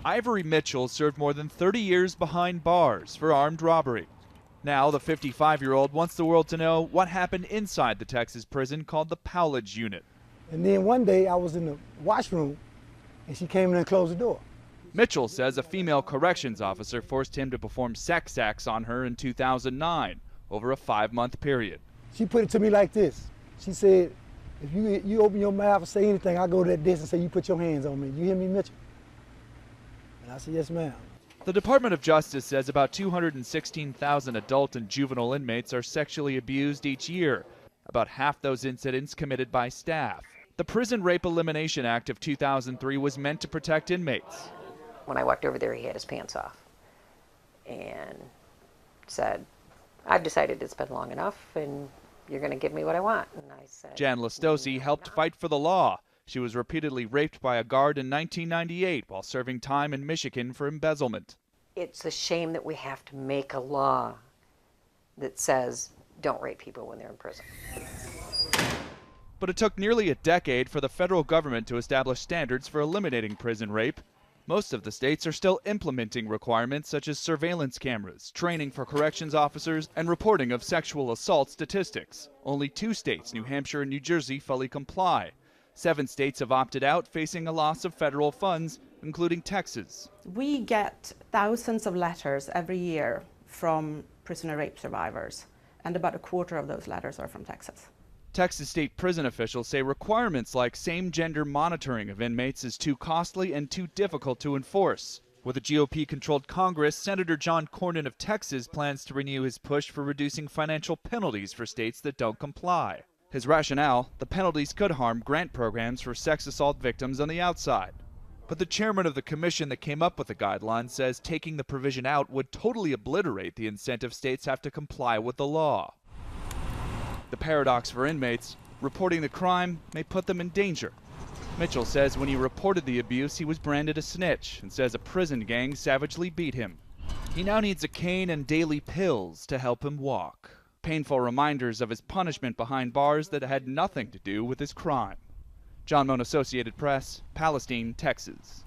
Ivory Mitchell served more than 30 years behind bars for armed robbery. Now, the 55-year-old wants the world to know what happened inside the Texas prison called the Powledge Unit. And then one day I was in the washroom and she came in and closed the door. Mitchell says a female corrections officer forced him to perform sex acts on her in 2009 over a 5-month period. She put it to me like this. She said, if you open your mouth and say anything, I go to that desk and say, you put your hands on me. You hear me, Mitchell? And I said, yes, ma'am. The Department of Justice says about 216,000 adult and juvenile inmates are sexually abused each year, about half those incidents committed by staff. The Prison Rape Elimination Act of 2003 was meant to protect inmates. When I walked over there, he had his pants off and said, I've decided it's been long enough and you're going to give me what I want. And I said, Jan Lastosi helped fight for the law. She was repeatedly raped by a guard in 1998 while serving time in Michigan for embezzlement. It's a shame that we have to make a law that says don't rape people when they're in prison. But it took nearly a decade for the federal government to establish standards for eliminating prison rape. Most of the states are still implementing requirements such as surveillance cameras, training for corrections officers, and reporting of sexual assault statistics. Only 2 states, New Hampshire and New Jersey, fully comply. 7 states have opted out, facing a loss of federal funds, including Texas. We get thousands of letters every year from prisoner rape survivors, and about a quarter of those letters are from Texas. Texas state prison officials say requirements like same-gender monitoring of inmates is too costly and too difficult to enforce. With a GOP-controlled Congress, Senator John Cornyn of Texas plans to renew his push for reducing financial penalties for states that don't comply. His rationale, the penalties could harm grant programs for sex assault victims on the outside. But the chairman of the commission that came up with the guidelines says taking the provision out would totally obliterate the incentive states have to comply with the law. The paradox for inmates, reporting the crime may put them in danger. Mitchell says when he reported the abuse, he was branded a snitch and says a prison gang savagely beat him. He now needs a cane and daily pills to help him walk. Painful reminders of his punishment behind bars that had nothing to do with his crime. John Moan, Associated Press, Palestine, Texas.